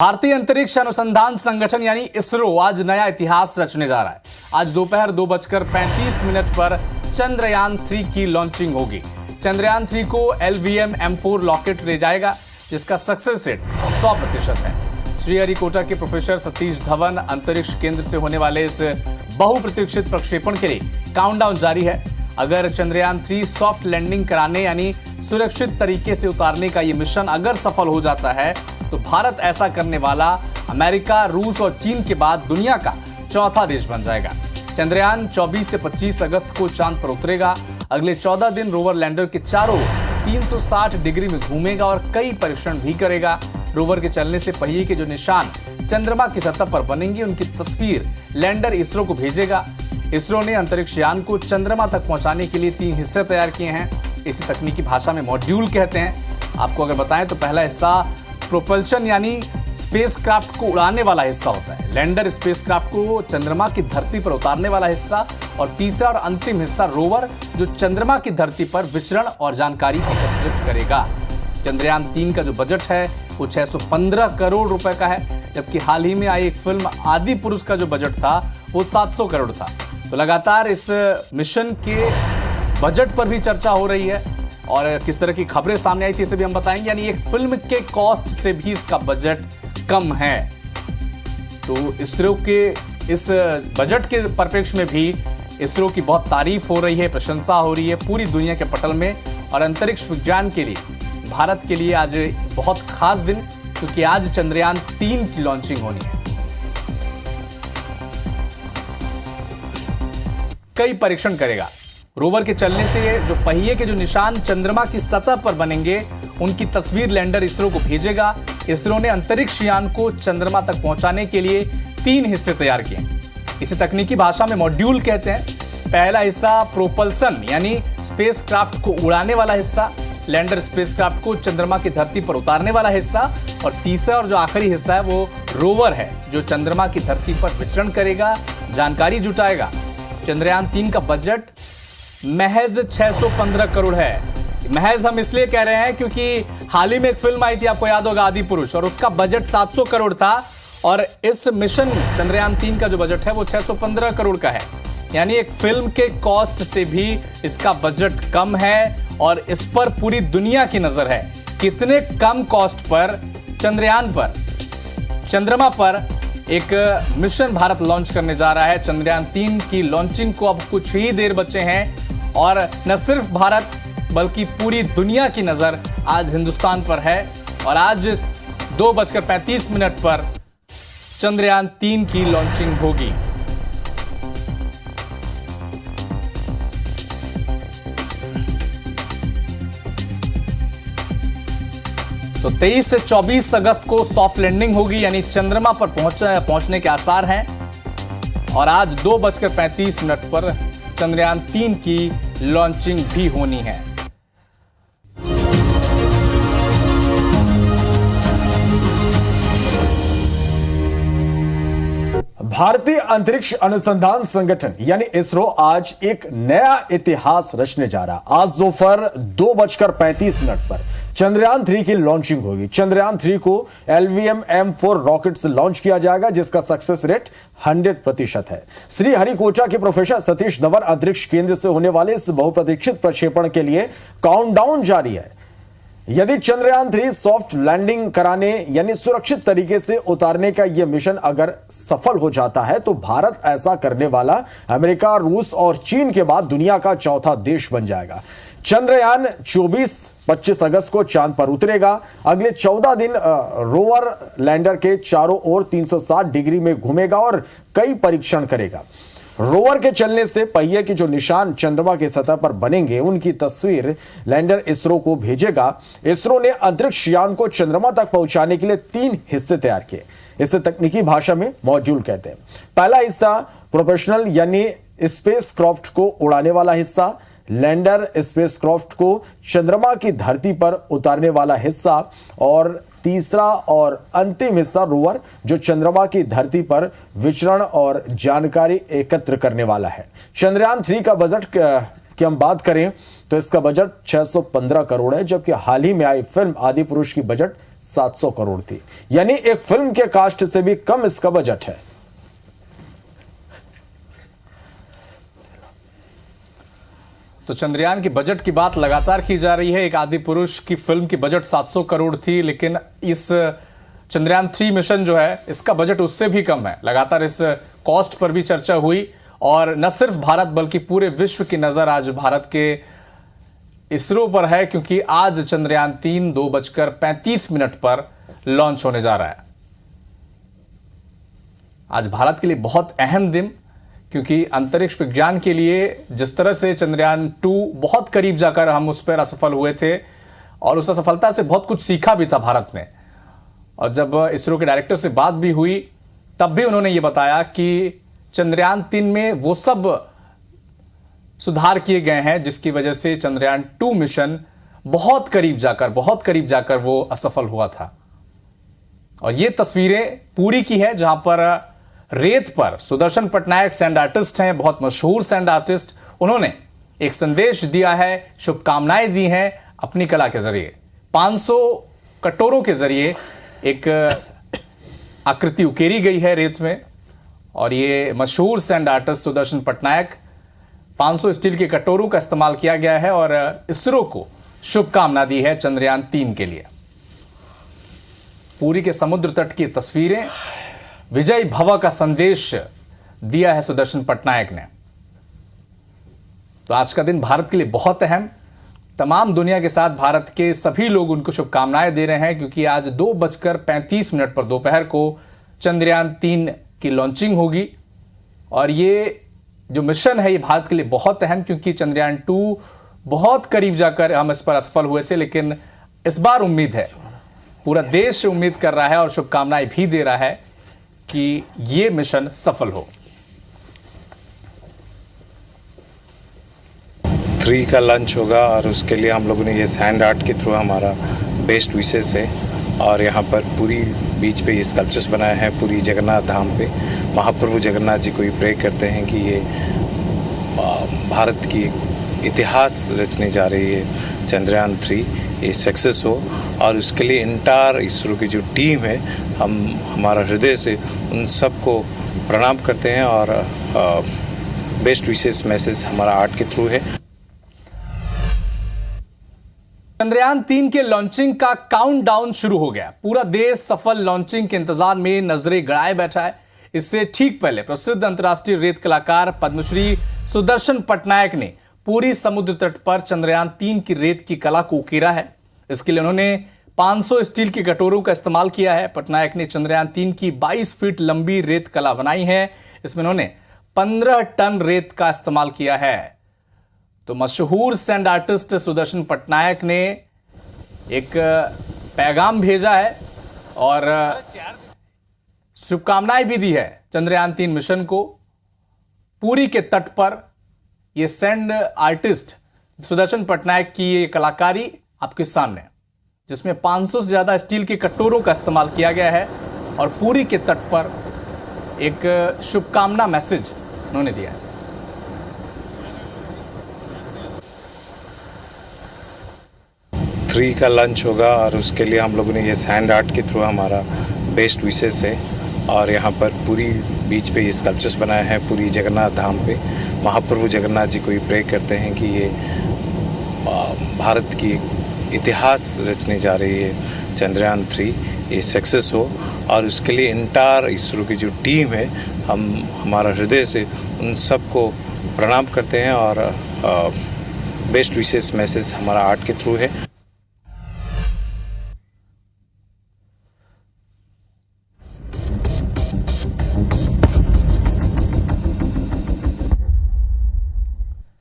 भारतीय अंतरिक्ष अनुसंधान संगठन यानी इसरो आज नया इतिहास रचने जा रहा है। आज दोपहर 2:35 पर चंद्रयान-3 की लॉन्चिंग होगी। चंद्रयान-3 को LVM-M4 रॉकेट ले जाएगा, जिसका सक्सेस रेट 100% है। श्रीहरिकोटा के प्रोफेसर सतीश धवन अंतरिक्ष केंद्र से होने वाले इस बहुप्रतीक्षित प्रक्षेपण के लिए काउंटडाउन जारी है। अगर चंद्रयान-3 सॉफ्ट लैंडिंग कराने यानी सुरक्षित तरीके से उतारने का ये मिशन अगर सफल हो जाता है तो भारत ऐसा करने वाला अमेरिका, रूस और चीन के बाद दुनिया का चौथा देश बन जाएगा। चंद्रयान 24 से 25 अगस्त को चांद पर उतरेगा। अगले 14 दिन रोवर लैंडर के चारों 360 डिग्री में घूमेगा और कई परीक्षण भी करेगा। रोवर के चलने से पहिए के जो निशान चंद्रमा की सतह पर बनेंगे, उनकी तस्वीर लैंडर इसरो को भेजेगा। इसरो ने अंतरिक्ष यान को चंद्रमा तक पहुंचाने के लिए 3 हिस्से तैयार किए हैं। इसी तकनीकी भाषा में मॉड्यूल कहते हैं। आपको अगर बताएं तो पहला हिस्सा प्रोपल्शन यानी स्पेसक्राफ्ट को उड़ाने वाला हिस्सा होता है। लैंडर स्पेसक्राफ्ट को चंद्रमा की धरती पर उतारने वाला हिस्सा, और तीसरा और अंतिम हिस्सा रोवर, जो चंद्रमा की धरती पर विचरण और जानकारी एकत्रित करेगा। चंद्रयान-3 का जो बजट है वो 615 करोड़ रुपए का है, जबकि हाल ही में आई एक फिल्म आदि पुरुष का जो बजट था वो 700 करोड़ था। तो लगातार इस मिशन के बजट पर भी चर्चा हो रही है और किस तरह की खबरें सामने आई थी इसे भी हम बताएंगे। यानी एक फिल्म के कॉस्ट से भी इसका बजट कम है। तो इसरो के इस बजट के परिप्रेक्ष्य में भी इसरो की बहुत तारीफ हो रही है, प्रशंसा हो रही है पूरी दुनिया के पटल में। और अंतरिक्ष विज्ञान के लिए, भारत के लिए आज बहुत खास दिन, क्योंकि आज चंद्रयान-3 की लॉन्चिंग होनी है। कई परीक्षण करेगा। रोवर के चलने से जो पहिए के जो निशान चंद्रमा की सतह पर बनेंगे, उनकी तस्वीर लैंडर इसरो को भेजेगा। इसरो ने अंतरिक्ष यान को चंद्रमा तक पहुंचाने के लिए 3 हिस्से तैयार किए। इसे तकनीकी भाषा में मॉड्यूल कहते हैं। पहला हिस्सा प्रोपल्सन यानी स्पेसक्राफ्ट को उड़ाने वाला हिस्सा, लैंडर स्पेसक्राफ्ट को चंद्रमा की धरती पर उतारने वाला हिस्सा, और तीसरा और जो आखिरी हिस्सा है वो रोवर है, जो चंद्रमा की धरती पर विचरण करेगा, जानकारी जुटाएगा। चंद्रयान-3 का बजट महज 615 करोड़ है। महज हम इसलिए कह रहे हैं क्योंकि हाल ही में एक फिल्म आई थी, आपको याद होगा, आदि पुरुष, और उसका बजट 700 करोड़ था। और इस मिशन चंद्रयान-3 का जो बजट है वो 615 करोड़ का है। यानी एक फिल्म के कॉस्ट से भी इसका बजट कम है और इस पर पूरी दुनिया की नजर है। कितने कम कॉस्ट पर चंद्रयान पर, चंद्रमा पर एक मिशन भारत लॉन्च करने जा रहा है। चंद्रयान-3 की लॉन्चिंग को अब कुछ ही देर बचे हैं और न सिर्फ भारत बल्कि पूरी दुनिया की नजर आज हिंदुस्तान पर है। और आज 2:35 पर चंद्रयान-3 की लॉन्चिंग होगी। तो 23 से 24 अगस्त को सॉफ्ट लैंडिंग होगी, यानी चंद्रमा पर पहुंचने के आसार हैं। और आज 2:35 पर चंद्रयान-3 की लॉन्चिंग भी होनी है। भारतीय अंतरिक्ष अनुसंधान संगठन यानी इसरो आज एक नया इतिहास रचने जा रहा। आज दोपहर 2:35 पर चंद्रयान-3 की लॉन्चिंग होगी। चंद्रयान-3 को LVM-M4 रॉकेट से लॉन्च किया जाएगा, जिसका सक्सेस रेट 100% है। श्रीहरिकोटा के प्रोफेसर सतीश धवन अंतरिक्ष केंद्र से होने वाले इस बहुप्रतीक्षित प्रक्षेपण के लिए काउंटडाउन जारी है। यदि चंद्रयान-3 सॉफ्ट लैंडिंग कराने यानी सुरक्षित तरीके से उतारने का यह मिशन अगर सफल हो जाता है तो भारत ऐसा करने वाला अमेरिका, रूस और चीन के बाद दुनिया का चौथा देश बन जाएगा। चंद्रयान 24-25 अगस्त को चांद पर उतरेगा। अगले 14 दिन रोवर लैंडर के चारों ओर 360 डिग्री में घूमेगा और कई परीक्षण करेगा। रोवर के चलने से पहिए के जो निशान चंद्रमा की सतह पर बनेंगे, उनकी तस्वीर लैंडर इसरो को भेजेगा। इसरो ने अंतरिक्ष यान को चंद्रमा तक पहुंचाने के लिए 3 हिस्से तैयार किए। इसे तकनीकी भाषा में मॉड्यूल कहते हैं। पहला हिस्सा प्रोपेशनल यानी स्पेसक्राफ्ट को उड़ाने वाला हिस्सा, लैंडर स्पेसक्राफ्ट को चंद्रमा की धरती पर उतारने वाला हिस्सा, और तीसरा और अंतिम हिस्सा रोवर, जो चंद्रमा की धरती पर विचरण और जानकारी एकत्र करने वाला है। चंद्रयान-3 का बजट की हम बात करें तो इसका बजट 615 करोड़ है, जबकि हाल ही में आई फिल्म आदिपुरुष की बजट 700 करोड़ थी। यानी एक फिल्म के कास्ट से भी कम इसका बजट है। तो चंद्रयान की बजट की बात लगातार की जा रही है। एक आदिपुरुष की फिल्म की बजट 700 करोड़ थी, लेकिन इस चंद्रयान 3 मिशन जो है इसका बजट उससे भी कम है। लगातार इस कॉस्ट पर भी चर्चा हुई और न सिर्फ भारत बल्कि पूरे विश्व की नजर आज भारत के इसरो पर है, क्योंकि आज चंद्रयान 3 2:35 पर लॉन्च होने जा रहा है। आज भारत के लिए बहुत अहम दिन, क्योंकि अंतरिक्ष विज्ञान के लिए जिस तरह से चंद्रयान 2 बहुत करीब जाकर हम उस पर असफल हुए थे और उस असफलता से बहुत कुछ सीखा भी था भारत ने। और जब इसरो के डायरेक्टर से बात भी हुई तब भी उन्होंने ये बताया कि चंद्रयान 3 में वो सब सुधार किए गए हैं जिसकी वजह से चंद्रयान 2 मिशन बहुत करीब जाकर वो असफल हुआ था। और ये तस्वीरें पूरी की है जहां पर रेत पर सुदर्शन पटनायक सैंड आर्टिस्ट हैं, बहुत मशहूर सैंड आर्टिस्ट। उन्होंने एक संदेश दिया है, शुभकामनाएं दी हैं अपनी कला के जरिए। 500 कटोरों के जरिए एक आकृति उकेरी गई है रेत में और ये मशहूर sand artist Sudarshan Patnaik 500 steel के कटोरों का इस्तेमाल किया गया है और इसरो को शुभकामना दी है चंद्रयान 3 के लिए। पुरी के समुद्र तट की तस्वीरें, विजय भव का संदेश दिया है सुदर्शन पटनायक ने। तो आज का दिन भारत के लिए बहुत अहम, तमाम दुनिया के साथ भारत के सभी लोग उनको शुभकामनाएं दे रहे हैं, क्योंकि आज 2:35 पर दोपहर को चंद्रयान 3 की लॉन्चिंग होगी। और ये जो मिशन है ये भारत के लिए बहुत अहम, क्योंकि चंद्रयान 2 बहुत करीब जाकर हम इस पर असफल हुए थे, लेकिन इस बार उम्मीद है, पूरा देश उम्मीद कर रहा है और शुभकामनाएं भी दे रहा है कि ये मिशन सफल हो। 3 का लंच होगा और उसके लिए हम लोगों ने ये सैंड आर्ट के थ्रू हमारा बेस्ट विशेस है। और यहाँ पर पूरी बीच पे ये स्कल्पचर्स बनाए हैं, पूरी जगन्नाथ धाम पे महाप्रभु जगन्नाथ जी को ये प्रे करते हैं कि ये भारत की इतिहास रचने जा रही है चंद्रयान 3 ये सक्सेस हो। और उसके लिए इंटायर इसरो की जो टीम है, हम हमारा हृदय से उन सबको प्रणाम करते हैं और बेस्ट विशेस मैसेज हमारा आर्ट के थ्रू है। चंद्रयान 3 के लॉन्चिंग का काउंटडाउन शुरू हो गया। पूरा देश सफल लॉन्चिंग के इंतजार में नजरें गड़ाए बैठा है। इससे ठीक पहले प्रसिद्ध अंतर्राष्ट्रीय रेत कलाकार पद्मश्री सुदर्शन पटनायक ने पूरी समुद्र तट पर चंद्रयान 3 की रेत की कला को उकेरा है। इसके लिए उन्होंने 500 स्टील के कटोरों का इस्तेमाल किया है। पटनायक ने चंद्रयान 3 की 22 फीट लंबी रेत कला बनाई है। इसमें उन्होंने 15 टन रेत का इस्तेमाल किया है। तो मशहूर सैंड आर्टिस्ट सुदर्शन पटनायक ने एक पैगाम भेजा है और शुभकामनाएं भी दी है चंद्रयान 3 मिशन को। पुरी के तट पर यह सैंड आर्टिस्ट सुदर्शन पटनायक की ये कलाकारी आपके सामने, जिसमें 500 से ज्यादा स्टील के कटोरों का इस्तेमाल किया गया है और पुरी के तट पर एक शुभकामना मैसेज उन्होंने दिया है। थ्री का लंच होगा और उसके लिए हम लोगों ने ये सैंड आर्ट के थ्रू हमारा बेस्ट विशेस है। और यहाँ पर पूरी बीच पे ये स्कल्पचर्स बनाए हैं, पूरी जगन्नाथ धाम पे महाप्रभु जगन्नाथ जी को ये प्रे करते हैं कि ये भारत की इतिहास रचने जा रही है चंद्रयान 3 ये सक्सेस हो। और उसके लिए इंटायर इसरो की जो टीम है, हम हमारा हृदय से उन सबको प्रणाम करते हैं और बेस्ट विशेस मैसेज हमारा आर्ट के थ्रू है।